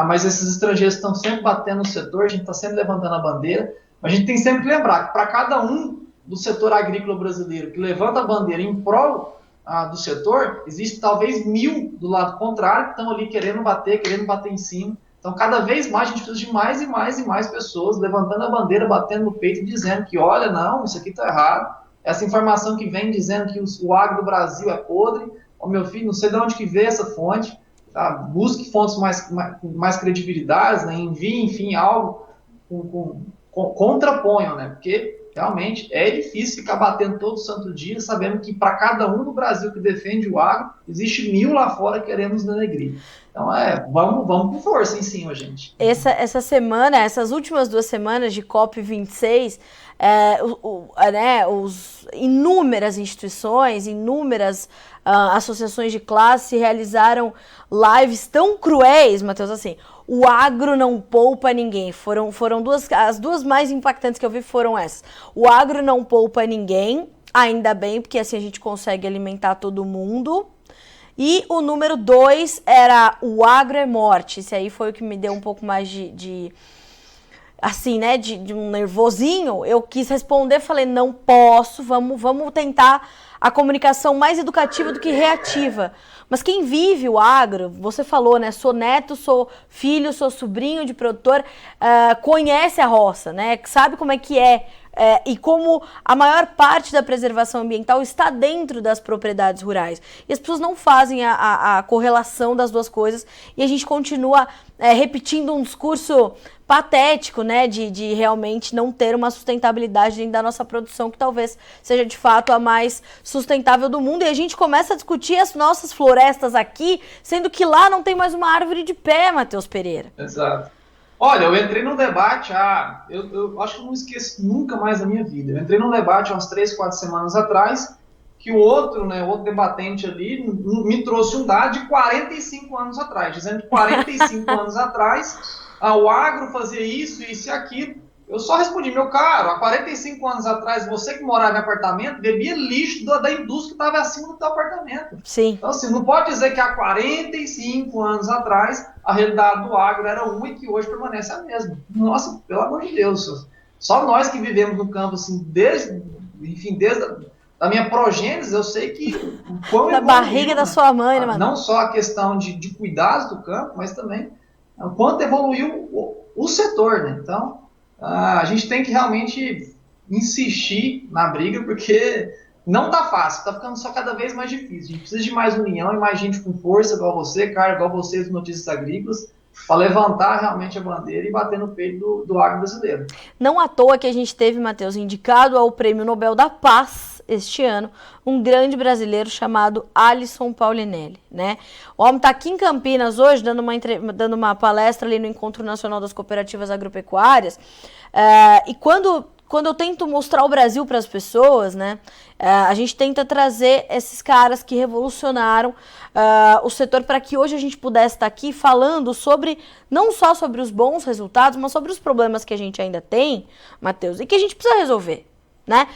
mas esses estrangeiros estão sempre batendo no setor, a gente está sempre levantando a bandeira, mas a gente tem sempre que lembrar que para cada um do setor agrícola brasileiro que levanta a bandeira em prol do setor, existe talvez 1000 do lado contrário que estão ali querendo bater em cima. Então, cada vez mais a gente precisa de mais e mais e mais pessoas levantando a bandeira, batendo no peito e dizendo que, olha, não, isso aqui está errado. Essa informação que vem dizendo que o agro do Brasil é podre, ó, meu filho, não sei de onde que veio essa fonte, tá? Busque fontes mais credibilidades, né? Envie, enfim, algo contraponham, né? Porque realmente é difícil ficar batendo todo santo dia, sabendo que para cada um no Brasil que defende o agro, existe 1000 lá fora querendo nos denegrir. Então, vamos com força em cima, gente. Essa semana, essas últimas 2 semanas de COP26, né, inúmeras instituições, inúmeras associações de classe realizaram lives tão cruéis, Matheus, assim, o agro não poupa ninguém. Foram as duas mais impactantes que eu vi foram essas. O agro não poupa ninguém, ainda bem, porque assim a gente consegue alimentar todo mundo. E o número 2 era o agro é morte. Esse aí foi o que me deu um pouco mais assim, né, de um nervosinho. Eu quis responder, falei, não posso, vamos tentar a comunicação mais educativa do que reativa. Mas quem vive o agro, você falou, né, sou neto, sou filho, sou sobrinho de produtor, conhece a roça, né, sabe como é que é. E como a maior parte da preservação ambiental está dentro das propriedades rurais. E as pessoas não fazem a correlação das duas coisas e a gente continua repetindo um discurso patético, né, de realmente não ter uma sustentabilidade dentro da nossa produção, que talvez seja de fato a mais sustentável do mundo. E a gente começa a discutir as nossas florestas aqui, sendo que lá não tem mais uma árvore de pé, Matheus Pereira. Exato. Olha, eu entrei num debate, eu acho que eu não esqueço nunca mais da minha vida. Eu entrei num debate há umas 3, 4 semanas atrás, que o outro debatente ali me trouxe um dado de 45 anos atrás, dizendo que 45 anos atrás o agro fazia isso, isso e aquilo. Eu só respondi, meu caro, há 45 anos atrás, você que morava em apartamento, bebia lixo da indústria que estava acima do teu apartamento. Sim. Então, assim, não pode dizer que há 45 anos atrás a realidade do agro era uma e que hoje permanece a mesma. Nossa, pelo amor de Deus, só nós que vivemos no campo, assim, desde a minha progênese, eu sei que o quão da barriga da sua mãe, né, mano? Não só a questão de cuidados do campo, mas também o quanto evoluiu o setor, né? Então, a gente tem que realmente insistir na briga, porque não tá fácil, tá ficando só cada vez mais difícil. A gente precisa de mais união e mais gente com força, igual você, cara, igual vocês, Notícias Agrícolas, para levantar realmente a bandeira e bater no peito do agro brasileiro. Não à toa que a gente teve, Matheus, indicado ao Prêmio Nobel da Paz este ano, um grande brasileiro chamado Alisson Paulinelli, né? O homem está aqui em Campinas hoje, dando uma palestra ali no Encontro Nacional das Cooperativas Agropecuárias, e quando eu tento mostrar o Brasil para as pessoas, né, a gente tenta trazer esses caras que revolucionaram o setor para que hoje a gente pudesse estar aqui falando sobre, não só sobre os bons resultados, mas sobre os problemas que a gente ainda tem, Matheus, e que a gente precisa resolver. Né?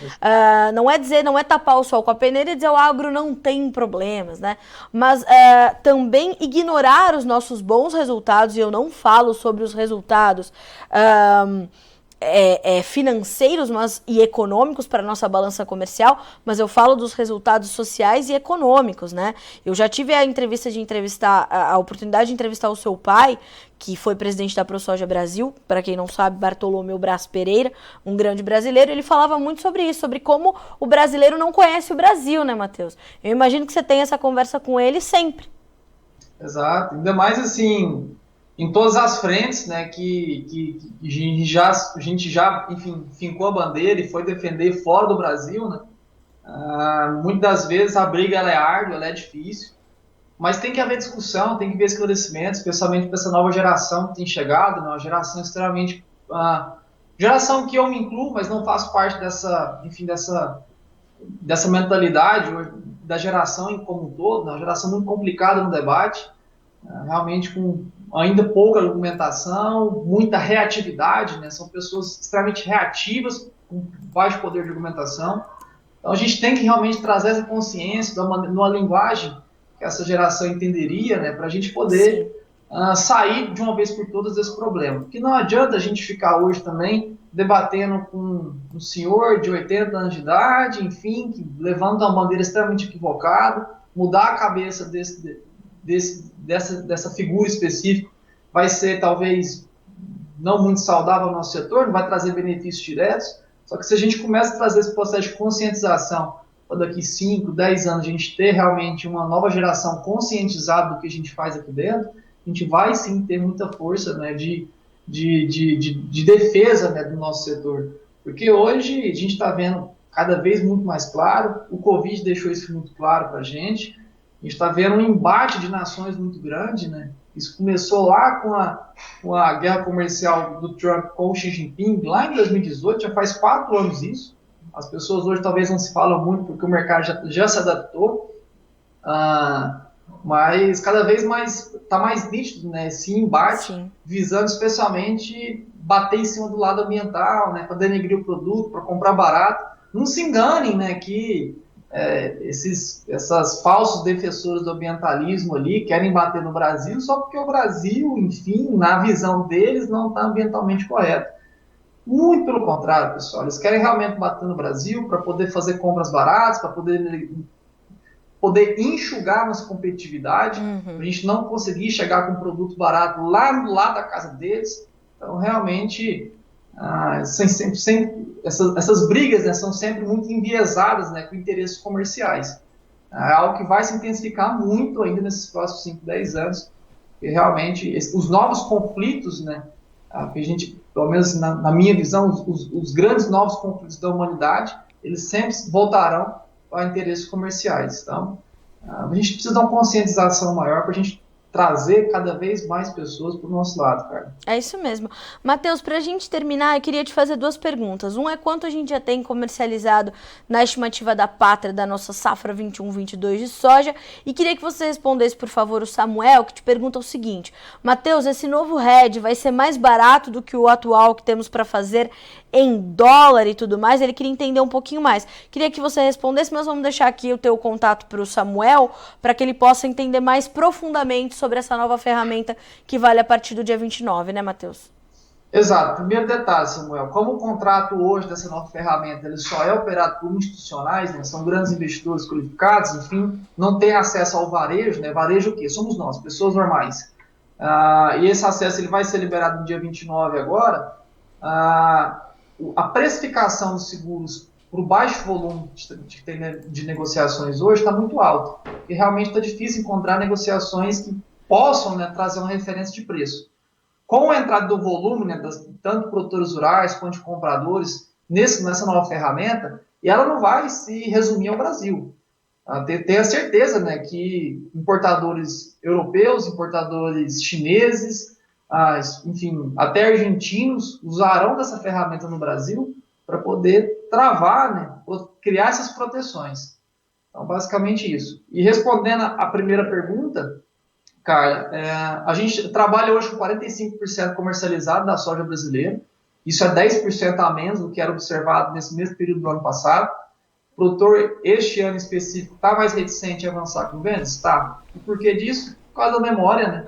Não é tapar o sol com a peneira e dizer o agro não tem problemas, né? Mas também ignorar os nossos bons resultados, e eu não falo sobre os resultados financeiros e econômicos para a nossa balança comercial, mas eu falo dos resultados sociais e econômicos, né? Eu já tive a oportunidade de entrevistar o seu pai, que foi presidente da ProSoja Brasil, para quem não sabe, Bartolomeu Braz Pereira, um grande brasileiro. Ele falava muito sobre isso, sobre como o brasileiro não conhece o Brasil, né, Matheus? Eu imagino que você tem essa conversa com ele sempre. Exato, ainda mais assim, em todas as frentes, né, que a gente já, enfim, fincou a bandeira e foi defender fora do Brasil, né? Muitas das vezes a briga ela é árdua, ela é difícil, mas tem que haver discussão, tem que haver esclarecimento, especialmente para essa nova geração que tem chegado, né, uma geração extremamente... geração que eu me incluo, mas não faço parte dessa, enfim, dessa mentalidade da geração como um todo, né, uma geração muito complicada no debate, realmente com ainda pouca argumentação, muita reatividade, né, são pessoas extremamente reativas, com baixo poder de argumentação. Então a gente tem que realmente trazer essa consciência numa linguagem que essa geração entenderia, né, para a gente poder sair de uma vez por todas desse problema. Porque não adianta a gente ficar hoje também debatendo com um senhor de 80 anos de idade, enfim, que levanta uma bandeira extremamente equivocada, mudar a cabeça dessa figura específica vai ser talvez não muito saudável ao nosso setor, não vai trazer benefícios diretos. Só que se a gente começa a trazer esse processo de conscientização, para daqui 5, 10 anos a gente ter realmente uma nova geração conscientizada do que a gente faz aqui dentro, a gente vai sim ter muita força, né, de defesa, né, do nosso setor. Porque hoje a gente está vendo cada vez muito mais claro, o Covid deixou isso muito claro para a gente está vendo um embate de nações muito grande, né? Isso começou lá com a guerra comercial do Trump com o Xi Jinping, lá em 2018, já faz 4 anos isso. As pessoas hoje talvez não se falam muito porque o mercado já se adaptou, mas cada vez mais está mais nítido, né, esse embate, sim, visando especialmente bater em cima do lado ambiental, né, para denegrir o produto, para comprar barato. Não se enganem, né, que essas falsos defensores do ambientalismo ali querem bater no Brasil só porque o Brasil, enfim, na visão deles, não está ambientalmente correto. Muito pelo contrário, pessoal. Eles querem realmente bater no Brasil para poder fazer compras baratas, para poder enxugar nossa competitividade, para a gente não conseguir chegar com um produto barato lá no lado da casa deles. Então, realmente, essas brigas, né, são sempre muito enviesadas, né, com interesses comerciais. É algo que vai se intensificar muito ainda nesses próximos 5, 10 anos, e realmente os novos conflitos, né, que a gente, pelo menos na minha visão, os grandes novos conflitos da humanidade, eles sempre voltarão para interesses comerciais. Então, a gente precisa dar uma conscientização maior para a gente trazer cada vez mais pessoas para o nosso lado, cara. É isso mesmo. Matheus, para a gente terminar, eu queria te fazer 2 perguntas. Um é quanto a gente já tem comercializado na estimativa da Pátria da nossa safra 21-22 de soja. E queria que você respondesse, por favor, o Samuel, que te pergunta o seguinte. Matheus, esse novo RED vai ser mais barato do que o atual que temos para fazer em dólar e tudo mais? Ele queria entender um pouquinho mais. Queria que você respondesse, mas vamos deixar aqui o teu contato para o Samuel, para que ele possa entender mais profundamente sobre essa nova ferramenta que vale a partir do dia 29, né, Matheus? Exato. Primeiro detalhe, Samuel, como o contrato hoje dessa nova ferramenta ele só é operado por institucionais, né, são grandes investidores qualificados, enfim, não tem acesso ao varejo, né? Varejo o quê? Somos nós, pessoas normais. E esse acesso ele vai ser liberado no dia 29 agora. A precificação dos seguros para o baixo volume de negociações hoje está muito alto. E realmente está difícil encontrar negociações que possam, né, trazer uma referência de preço. Com a entrada do volume, né, tanto produtores rurais quanto de compradores, nessa nova ferramenta, e ela não vai se resumir ao Brasil. Tenha certeza, né, que importadores europeus, importadores chineses, enfim, até argentinos usarão dessa ferramenta no Brasil para poder travar, né, criar essas proteções. Então, basicamente isso. E respondendo a primeira pergunta, cara, a gente trabalha hoje com 45% comercializado da soja brasileira. Isso é 10% a menos do que era observado nesse mesmo período do ano passado. O produtor, este ano específico, está mais reticente a avançar com vendas? Está. E por que disso? Por causa da memória, né?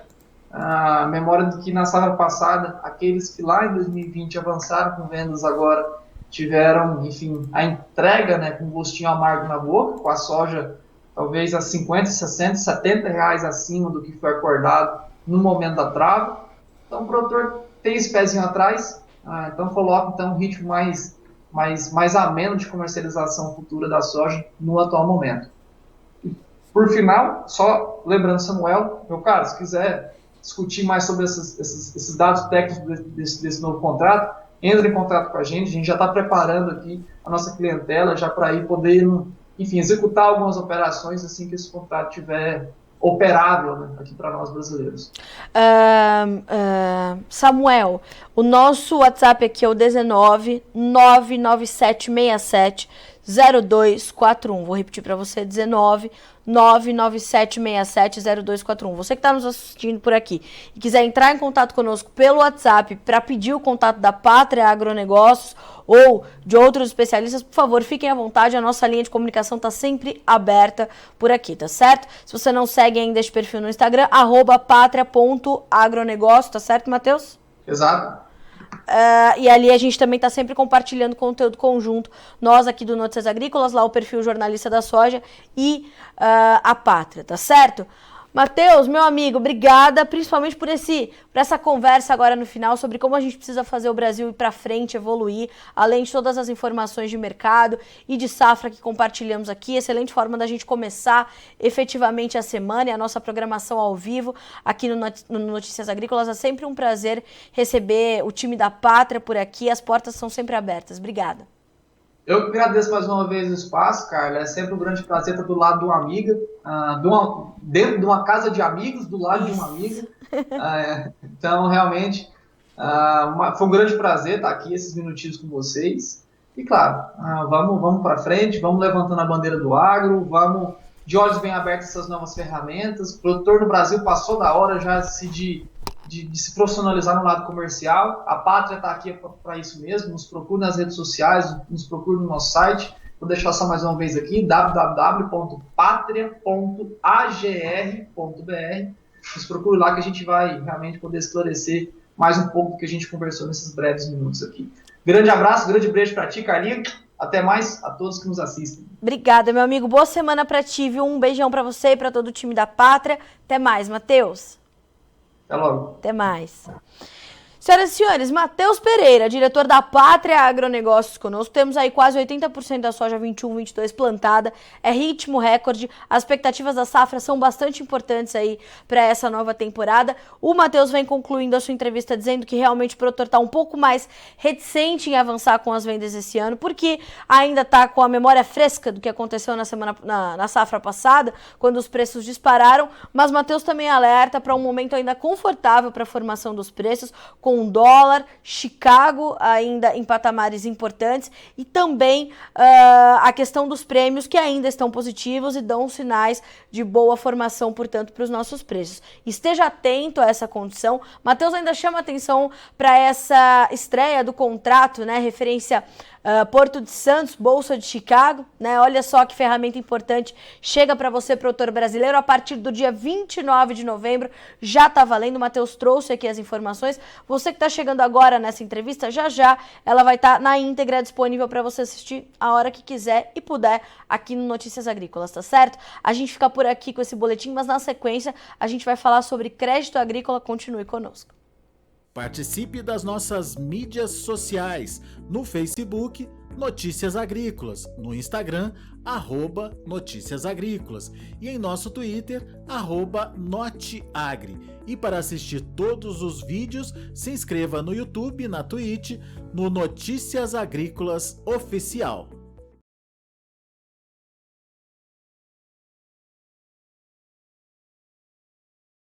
A memória de que na safra passada, aqueles que lá em 2020 avançaram com vendas agora tiveram, enfim, a entrega, né, com um gostinho amargo na boca, com a soja talvez a 50, 60, 70 reais acima do que foi acordado no momento da trava. Então o produtor tem esse pezinho atrás, então coloca um ritmo mais ameno de comercialização futura da soja no atual momento. Por final, só lembrando, Samuel, meu caro, se quiser discutir mais sobre esses dados técnicos desse novo contrato, entra em contato com a gente já está preparando aqui a nossa clientela já para ir poder, enfim, executar algumas operações assim que esse contrato estiver operável, né, aqui para nós brasileiros. Samuel, o nosso WhatsApp aqui é o 19 99767 0241. Vou repetir para você, 19 99767 0241. Você que está nos assistindo por aqui e quiser entrar em contato conosco pelo WhatsApp para pedir o contato da Pátria Agronegócios ou de outros especialistas, por favor, fiquem à vontade, a nossa linha de comunicação está sempre aberta por aqui, tá certo? Se você não segue ainda este perfil no Instagram, @patria.agronegócio, tá certo, Matheus? Exato. E ali a gente também está sempre compartilhando conteúdo conjunto, nós aqui do Notícias Agrícolas, lá o perfil Jornalista da Soja e a Pátria, tá certo? Matheus, meu amigo, obrigada, principalmente por essa conversa agora no final sobre como a gente precisa fazer o Brasil ir para frente, evoluir, além de todas as informações de mercado e de safra que compartilhamos aqui. Excelente forma da gente começar efetivamente a semana e a nossa programação ao vivo aqui no Notícias Agrícolas. É sempre um prazer receber o time da Pátria por aqui, as portas são sempre abertas. Obrigada. Eu agradeço mais uma vez o espaço, Carla. É sempre um grande prazer estar do lado de uma amiga, dentro de uma casa de amigos, do lado de uma amiga. Então, realmente, foi um grande prazer estar aqui esses minutinhos com vocês. E, claro, vamos para frente, vamos levantando a bandeira do agro, vamos de olhos bem abertos essas novas ferramentas. O produtor no Brasil passou da hora já de se profissionalizar no lado comercial. A Pátria está aqui para isso mesmo. Nos procure nas redes sociais, nos procure no nosso site. Vou deixar só mais uma vez aqui, www.patria.agr.br. Nos procure lá que a gente vai realmente poder esclarecer mais um pouco do que a gente conversou nesses breves minutos aqui. Grande abraço, grande beijo para ti, Carlinhos. Até mais a todos que nos assistem. Obrigada, meu amigo. Boa semana para ti, viu? Um beijão para você e para todo o time da Pátria. Até mais, Matheus. Até logo. Até mais. Senhoras e senhores, Matheus Pereira, diretor da Pátria Agronegócios conosco. Temos aí quase 80% da soja 21-22 plantada. É ritmo recorde. As expectativas da safra são bastante importantes aí para essa nova temporada. O Matheus vem concluindo a sua entrevista dizendo que realmente o produtor está um pouco mais reticente em avançar com as vendas esse ano, porque ainda está com a memória fresca do que aconteceu na safra passada, quando os preços dispararam. Mas Matheus também alerta para um momento ainda confortável para a formação dos preços, com o dólar, Chicago ainda em patamares importantes e também a questão dos prêmios que ainda estão positivos e dão sinais de boa formação, portanto, para os nossos preços. Esteja atento a essa condição. Matheus ainda chama atenção para essa estreia do contrato, né, referência Porto de Santos, Bolsa de Chicago, né? Olha só que ferramenta importante chega para você, produtor brasileiro, a partir do dia 29 de novembro, já está valendo. O Matheus trouxe aqui as informações. Você que está chegando agora nessa entrevista, já ela vai estar na íntegra disponível para você assistir a hora que quiser e puder aqui no Notícias Agrícolas, tá certo? A gente fica por aqui com esse boletim, mas na sequência a gente vai falar sobre crédito agrícola. Continue conosco. Participe das nossas mídias sociais, no Facebook, Notícias Agrícolas, no Instagram, @Notícias Agrícolas e em nosso Twitter, @Noteagri. E para assistir todos os vídeos, se inscreva no YouTube, na Twitch, no Notícias Agrícolas Oficial.